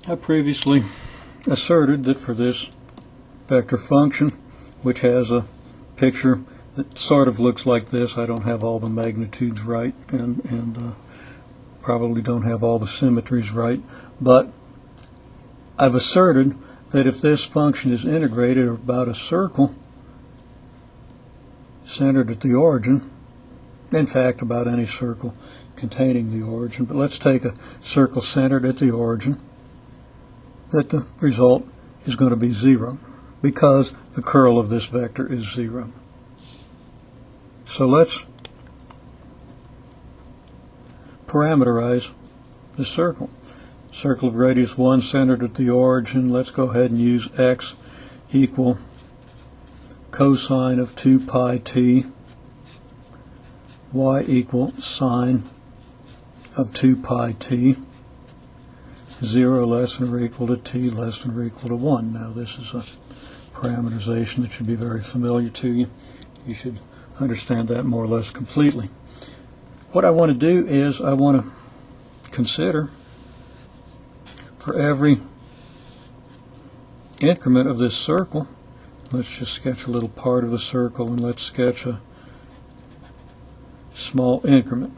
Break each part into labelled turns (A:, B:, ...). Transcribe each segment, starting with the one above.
A: I previously asserted that for this vector function, which has a picture that sort of looks like this, I don't have all the magnitudes right and probably don't have all the symmetries right, but I've asserted that if this function is integrated about a circle centered at the origin, in fact about any circle containing the origin, but let's take a circle centered at the origin, that the result is going to be 0 because the curl of this vector is 0. So let's parameterize the circle. Circle of radius 1 centered at the origin. Let's go ahead and use x equal cosine of 2 pi t, y equal sine of 2 pi t, 0 less than or equal to t less than or equal to 1. Now this is a parameterization that should be very familiar to you. You should understand that more or less completely. What I want to do is I want to consider for every increment of this circle, let's just sketch a little part of the circle and let's sketch a small increment.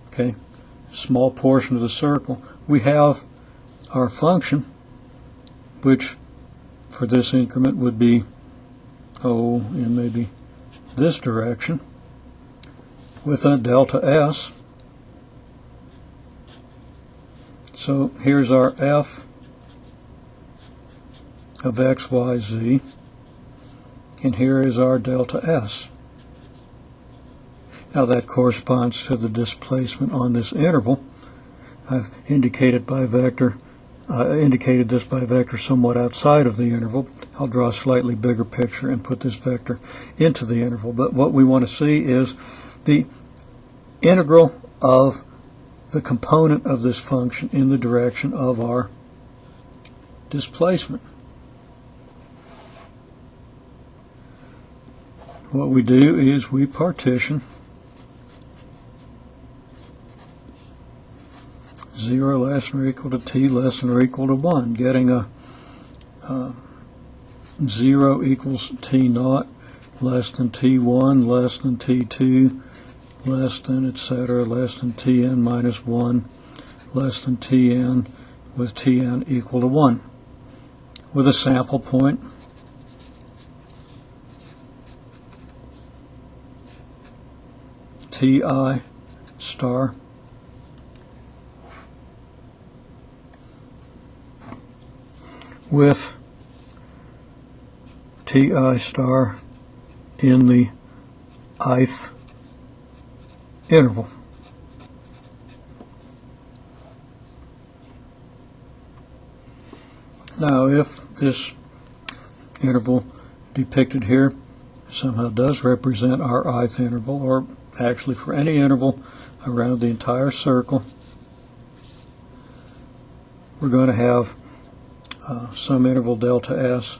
A: Okay, small portion of the circle. We have our function, which for this increment would be in maybe this direction with a delta s. So here's our f of x, y, z, and here is our delta s. Now that corresponds to the displacement on this interval. I've indicated this by vector somewhat outside of the interval. I'll draw a slightly bigger picture and put this vector into the interval. But what we want to see is the integral of the component of this function in the direction of our displacement. What we do is we partition 0 less than or equal to t less than or equal to 1, getting a 0 equals t naught less than t1 less than t2 less than etc. less than tn minus 1 less than tn with tn equal to 1 with a sample point ti star with ti star in the ith interval. Now if this interval depicted here somehow does represent our ith interval, or actually for any interval around the entire circle, we're going to have some interval delta s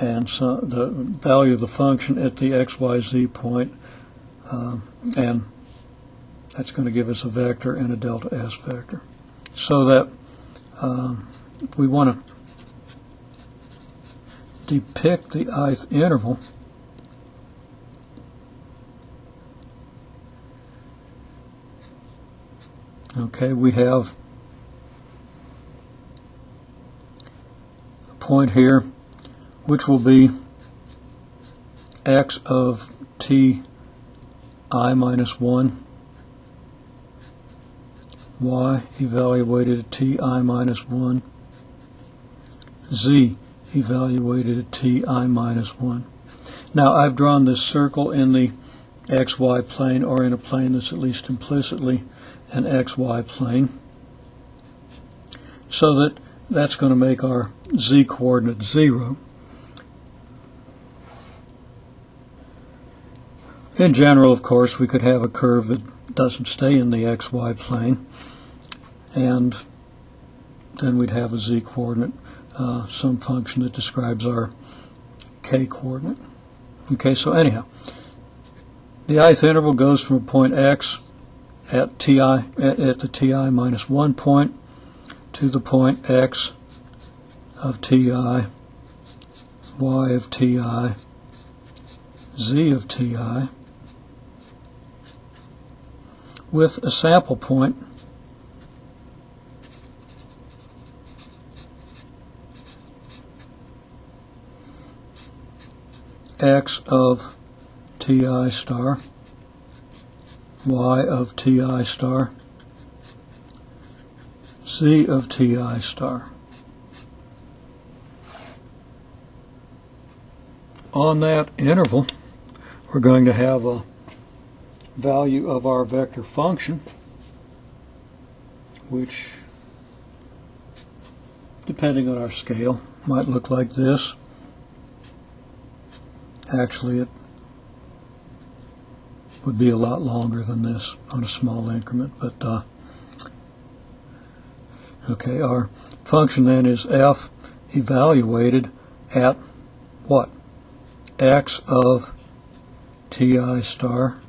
A: and the value of the function at the xyz point, and that's going to give us a vector and a delta s vector. So that if we want to depict the ith interval, okay, we have a point here which will be x of ti minus 1, y evaluated at ti minus 1, z evaluated at ti minus 1. Now I've drawn this circle in the xy plane, or in a plane that's at least implicitly an xy plane, so that that's going to make our z coordinate 0. In general, of course, we could have a curve that doesn't stay in the xy plane, and then we'd have a z coordinate, some function that describes our k coordinate. Okay, so anyhow, the ith interval goes from a point x at the ti minus 1 point to the point x of ti, y of ti, z of ti, with a sample point x of ti star, y of ti star, z of ti star. On that interval, we're going to have a value of our vector function, which, depending on our scale, might look like this. Actually, it would be a lot longer than this on a small increment, but okay, our function then is f evaluated at what? X of ti star,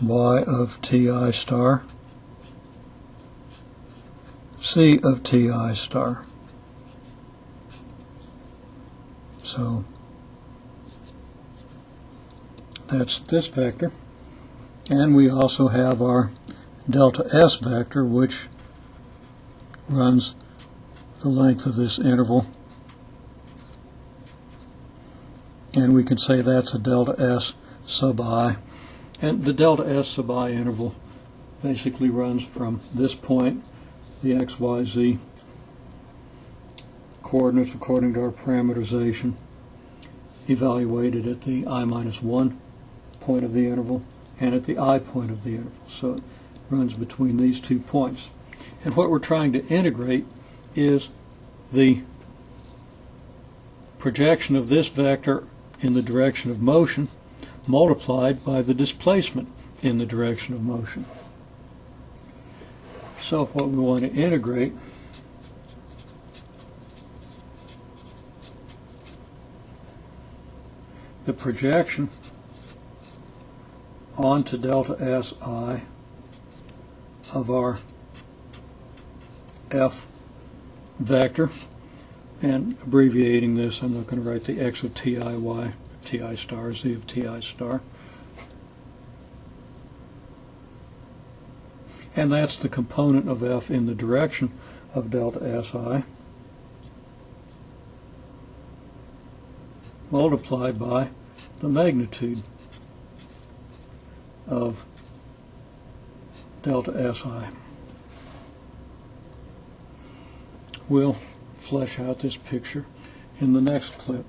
A: y of ti star, z of ti star. So that's this vector. And we also have our delta S vector, which runs the length of this interval. And we can say that's a delta S sub I. And the delta S sub I interval basically runs from this point, the x, y, z coordinates according to our parameterization, evaluated at the I minus 1 point of the interval and at the I point of the interval. So it runs between these 2 points. And what we're trying to integrate is the projection of this vector in the direction of motion multiplied by the displacement in the direction of motion. So what we want to integrate the projection onto delta Si of our F vector, and abbreviating this, I'm not going to write the x of ti, y of ti star, z of ti star. And that's the component of F in the direction of delta Si multiplied by the magnitude of delta Si. We'll flesh out this picture in the next clip.